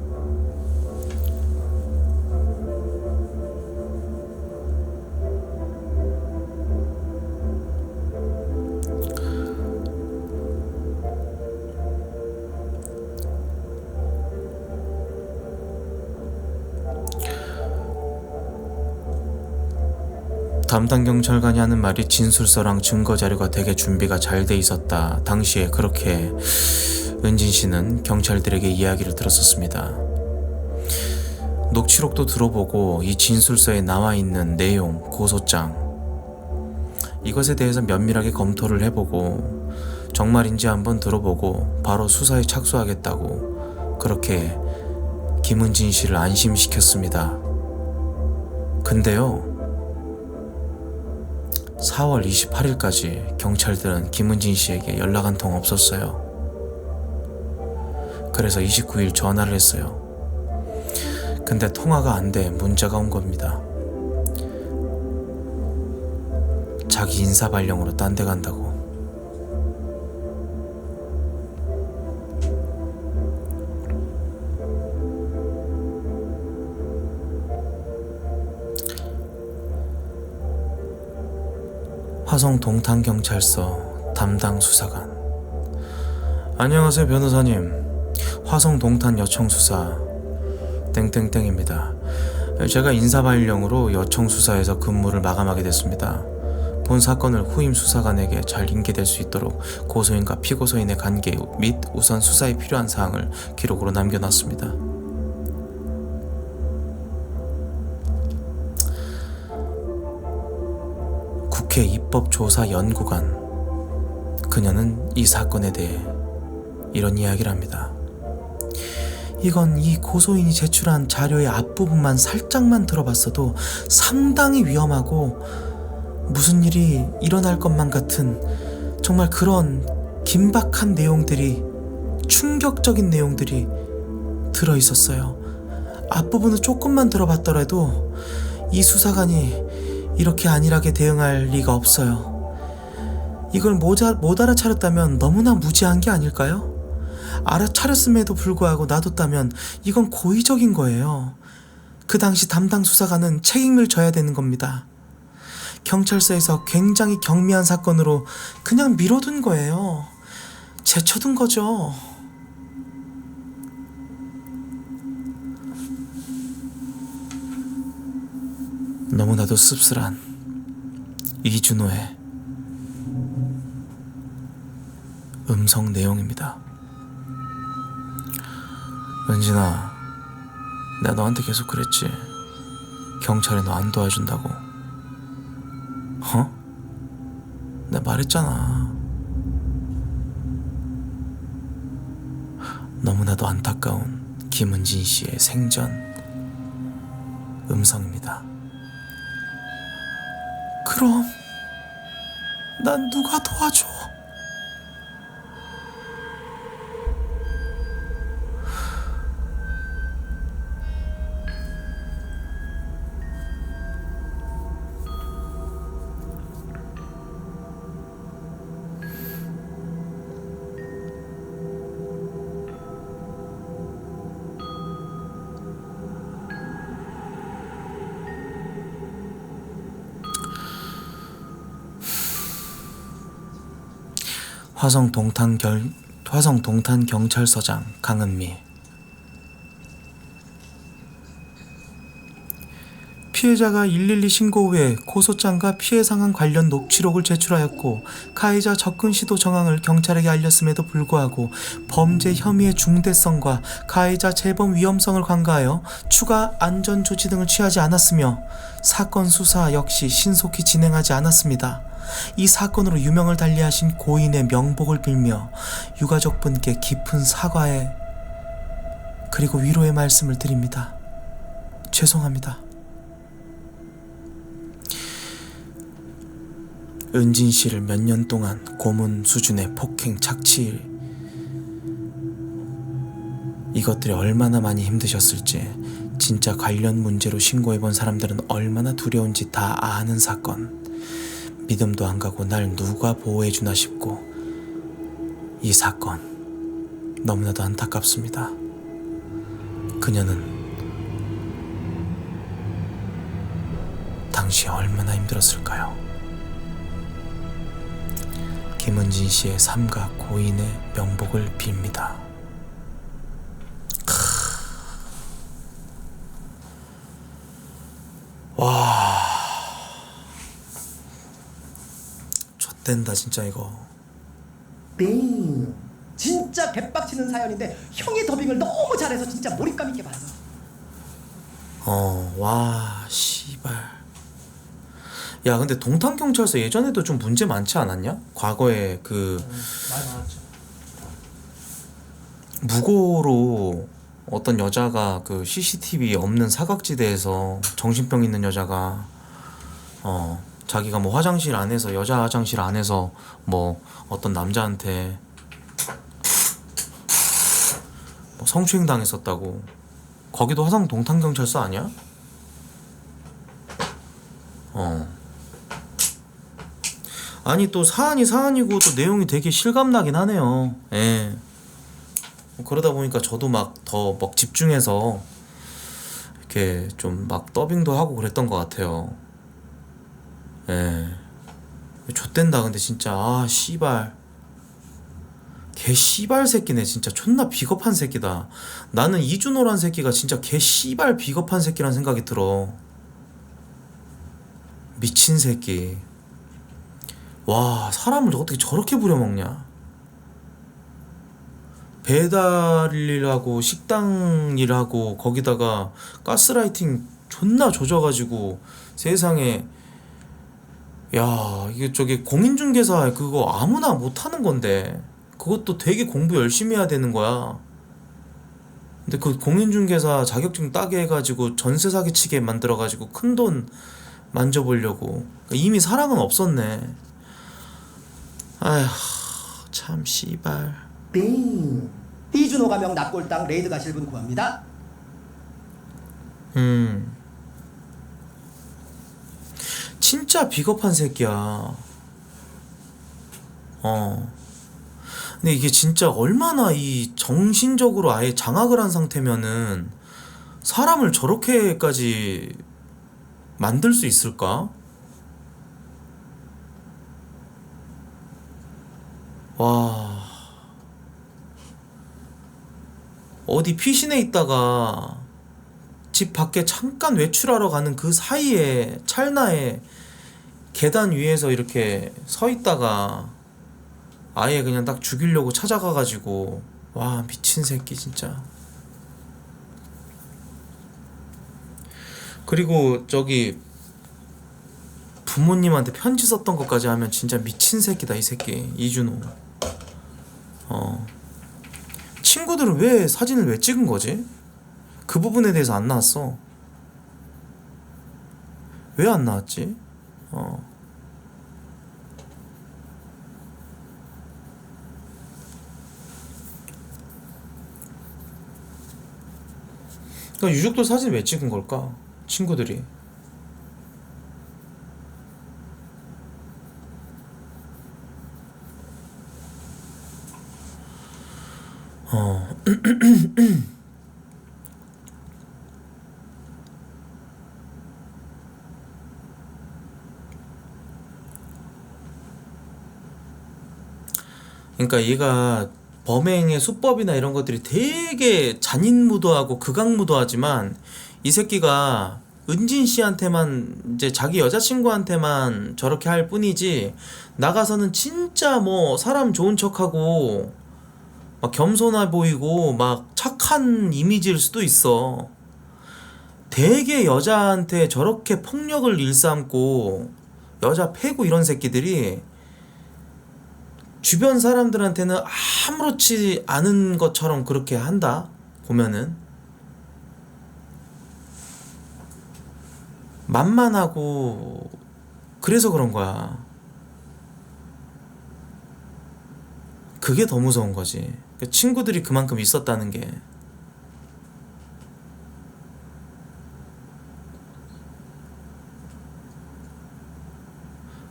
담당 경찰관이 하는 말이 진술서랑 증거 자료가 되게 준비가 잘 돼 있었다. 당시에 그렇게 은진 씨는 경찰들에게 이야기를 들었었습니다. 녹취록도 들어보고 이 진술서에 나와 있는 내용, 고소장 이것에 대해서 면밀하게 검토를 해보고 정말인지 한번 들어보고 바로 수사에 착수하겠다고 그렇게 김은진 씨를 안심시켰습니다. 근데요, 4월 28일까지 경찰들은 김은진 씨에게 연락 한 통 없었어요. 그래서 29일 전화를 했어요. 근데 통화가 안 돼 문자가 온 겁니다. 자기 인사 발령으로 딴 데 간다고. 화성 동탄경찰서 담당 수사관. 안녕하세요 변호사님. 화성 동탄 여청수사 땡땡땡입니다. 제가 인사발령으로 여청수사에서 근무를 마감하게 됐습니다. 본 사건을 후임 수사관에게 잘 인계될 수 있도록 고소인과 피고소인의 관계 및 우선 수사에 필요한 사항을 기록으로 남겨놨습니다. 국회 입법조사연구관. 그녀는 이 사건에 대해 이런 이야기를 합니다. 이건 이 고소인이 제출한 자료의 앞부분만 살짝만 들어봤어도 상당히 위험하고 무슨 일이 일어날 것만 같은 정말 그런 긴박한 내용들이, 충격적인 내용들이 들어있었어요. 앞부분을 조금만 들어봤더라도 이 수사관이 이렇게 안일하게 대응할 리가 없어요. 이걸 못 알아차렸다면 너무나 무지한 게 아닐까요? 알아차렸음에도 불구하고 놔뒀다면 이건 고의적인 거예요. 그 당시 담당 수사관은 책임을 져야 되는 겁니다. 경찰서에서 굉장히 경미한 사건으로 그냥 미뤄둔 거예요. 제쳐둔 거죠. 너무나도 씁쓸한 이준호의 음성 내용입니다. 은진아, 내가 너한테 계속 그랬지. 경찰에 너 안 도와준다고. 내가 말했잖아. 너무나도 안타까운 김은진 씨의 생전 음성입니다. 그럼 난 누가 도와줘? 화성 동탄 경찰서장 강은미. 피해자가 112 신고 후에 고소장과 피해 상황 관련 녹취록을 제출하였고 가해자 접근 시도 정황을 경찰에게 알렸음에도 불구하고 범죄 혐의의 중대성과 가해자 재범 위험성을 간과하여 추가 안전 조치 등을 취하지 않았으며 사건 수사 역시 신속히 진행하지 않았습니다. 이 사건으로 유명을 달리하신 고인의 명복을 빌며 유가족분께 깊은 사과의 그리고 위로의 말씀을 드립니다. 죄송합니다. 은진 씨를 몇 년 동안 고문 수준의 폭행, 착취 이것들이 얼마나 많이 힘드셨을지 진짜 관련 문제로 신고해본 사람들은 얼마나 두려운지 다 아는 사건. 믿음도 안 가고 날 누가 보호해주나 싶고 이 사건 너무나도 안타깝습니다. 그녀는 당시 얼마나 힘들었을까요? 김은진 씨의 삶과 고인의 명복을 빕니다. 와, 좆된다 진짜 이거. 빙. 진짜 개빡치는 사연인데 형이 더빙을 너무 잘해서 진짜 몰입감 있게 봤어. 와, 씨발. 야, 근데 동탄경찰서 예전에도 좀 문제 많지 않았냐? 과거에 그 많이 나왔죠. 무고로 어떤 여자가 그 CCTV 없는 사각지대에서 정신병 있는 여자가 자기가 뭐 화장실 안에서 여자 화장실 안에서 뭐 어떤 남자한테 뭐 성추행 당했었다고. 거기도 화성 동탄경찰서 아니야? 아니 또 사안이 사안이고 또 내용이 되게 실감나긴 하네요. 예. 그러다 보니까 저도 막 더 막 집중해서 이렇게 좀 막 더빙도 하고 그랬던 것 같아요. 예. 좆된다 근데 진짜. 아 씨발. 개 씨발 새끼네 진짜. 존나 비겁한 새끼다. 나는 이준호란 새끼가 진짜 개 씨발 비겁한 새끼란 생각이 들어. 미친 새끼. 와, 사람을 어떻게 저렇게 부려먹냐. 배달 일하고 식당 일하고 거기다가 가스라이팅 존나 조져가지고 세상에. 야, 이게 저기 공인중개사 그거 아무나 못하는 건데 그것도 되게 공부 열심히 해야 되는 거야. 근데 그 공인중개사 자격증 따게 해가지고 전세 사기치게 만들어가지고 큰돈 만져보려고. 이미 사랑은 없었네. 아휴, 참 씨발. 빙. 이준호 가명 납골당 레이드 가실 분 구합니다. 진짜 비겁한 새끼야. 근데 이게 진짜 얼마나 이 정신적으로 아예 장악을 한 상태면은 사람을 저렇게까지 만들 수 있을까? 와. 어디 피신해 있다가 집 밖에 잠깐 외출하러 가는 그 사이에 찰나에 계단 위에서 이렇게 서 있다가 아예 그냥 딱 죽이려고 찾아가가지고. 와, 미친 새끼 진짜. 그리고 저기 부모님한테 편지 썼던 것까지 하면 진짜 미친 새끼다 이 새끼 이준호. 친구들은 왜 사진을 왜 찍은 거지? 그 부분에 대해서 안 나왔어. 왜 안 나왔지? 그러니까 유족들 사진 왜 찍은 걸까? 친구들이. 그러니까 얘가 범행의 수법이나 이런 것들이 되게 잔인무도하고 극악무도하지만 이 새끼가 은진 씨한테만 이제 자기 여자친구한테만 저렇게 할 뿐이지 나가서는 진짜 뭐 사람 좋은 척하고 막 겸손해 보이고 막 착한 이미지일 수도 있어. 되게 여자한테 저렇게 폭력을 일삼고 여자 패고 이런 새끼들이 주변 사람들한테는 아무렇지 않은 것처럼 그렇게 한다 보면은 만만하고 그래서 그런 거야. 그게 더 무서운 거지. 친구들이 그만큼 있었다는 게.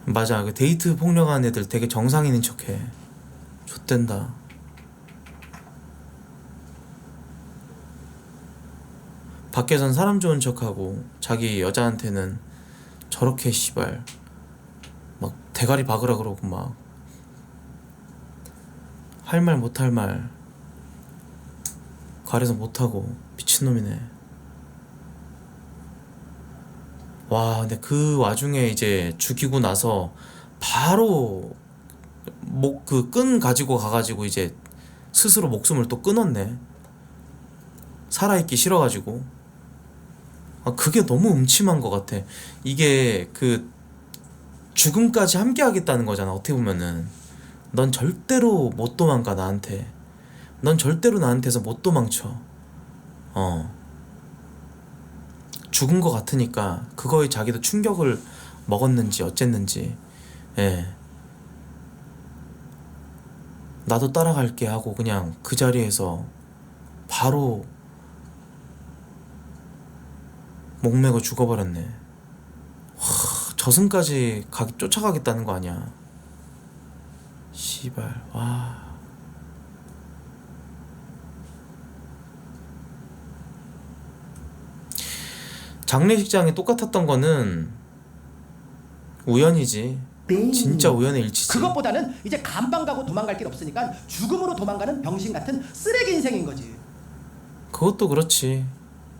맞아. 그 데이트 폭력하는 애들 되게 정상인인 척해. 좆된다. 밖에선 사람 좋은 척하고 자기 여자한테는 저렇게 씨발 막 대가리 박으라 그러고 막 할 말 못할 말 가려서 못하고 미친놈이네. 와, 근데 그 와중에 이제 죽이고 나서 바로 그 끈 가지고 가가지고 이제 스스로 목숨을 또 끊었네. 살아있기 싫어가지고. 아, 그게 너무 음침한 것 같아. 이게 그 죽음까지 함께 하겠다는 거잖아, 어떻게 보면은. 넌 절대로 못 도망가, 나한테. 넌 절대로 나한테서 못 도망쳐. 죽은 것 같으니까 그거에 자기도 충격을 먹었는지 어쨌는지, 예, 나도 따라갈게 하고 그냥 그 자리에서 바로 목매고 죽어버렸네. 와, 저승까지 쫓아가겠다는 거 아니야. 씨발. 와. 장례식장이 똑같았던 거는 우연이지. 진짜 우연의 일치지. 그것보다는 이제 감방 가고 도망갈 길 없으니까 죽음으로 도망가는 병신 같은 쓰레기 인생인 거지. 그것도 그렇지.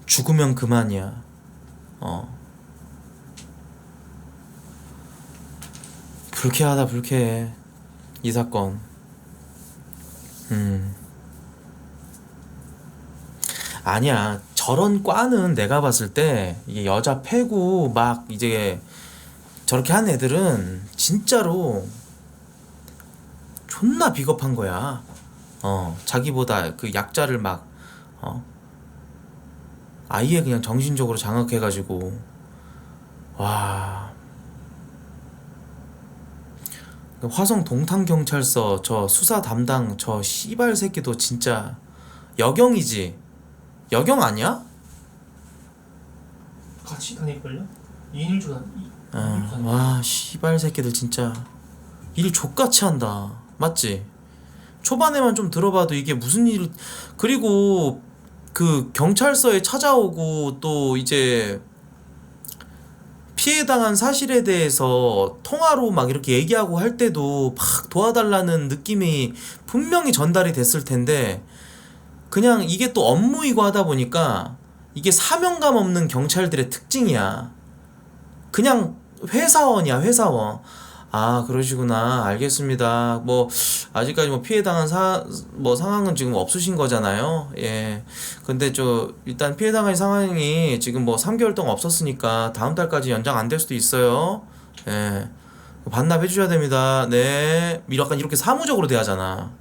죽으면 그만이야. 불쾌하다, 불쾌해. 이 사건. 아니야. 저런 과는 내가 봤을 때 이게 여자 패고 막 이제 저렇게 하는 애들은 진짜로 존나 비겁한 거야. 자기보다 그 약자를 막 아예 그냥 정신적으로 장악해가지고. 와. 화성 동탄경찰서 저 수사 담당 저 씨발 새끼도 진짜 여경이지. 여경 아니야? 같이 다닐걸요? 2인 1조 와, 씨발 새끼들 진짜 일 족같이 한다. 맞지? 초반에만 좀 들어봐도 이게 무슨 일. 그리고 그 경찰서에 찾아오고 또 이제 피해당한 사실에 대해서 통화로 막 이렇게 얘기하고 할 때도 막 도와달라는 느낌이 분명히 전달이 됐을 텐데 그냥 이게 또 업무이고 하다 보니까 이게 사명감 없는 경찰들의 특징이야. 그냥 회사원이야, 회사원. 아, 그러시구나. 알겠습니다. 뭐 아직까지 뭐 피해당한 상황은 지금 없으신 거잖아요. 예. 근데 일단 피해당한 상황이 지금 뭐 3개월 동안 없었으니까 다음 달까지 연장 안 될 수도 있어요. 예. 반납해 주셔야 됩니다. 네. 약간 이렇게 사무적으로 대하잖아.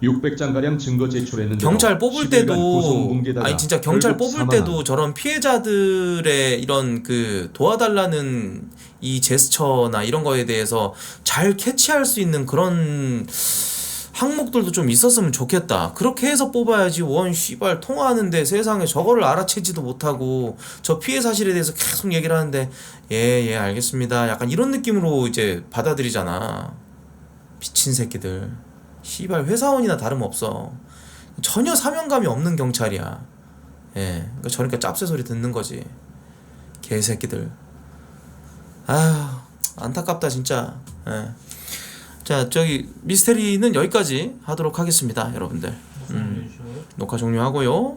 600장가량 증거 제출했는데 경찰 뽑을 때도 아니 진짜 경찰 뽑을 때도 저런 피해자들의 이런 그 도와달라는 이 제스처나 이런 거에 대해서 잘 캐치할 수 있는 그런 항목들도 좀 있었으면 좋겠다. 그렇게 해서 뽑아야지. 원 씨발 통화하는데 세상에 저거를 알아채지도 못하고 저 피해 사실에 대해서 계속 얘기를 하는데 예 알겠습니다. 약간 이런 느낌으로 이제 받아들이잖아. 미친 새끼들. 씨발 회사원이나 다름없어. 전혀 사명감이 없는 경찰이야. 예, 그러니까 짭새 소리 듣는 거지. 개새끼들. 아휴 안타깝다 진짜. 예. 자 저기 미스테리는 여기까지 하도록 하겠습니다 여러분들. 녹화 종료하고요.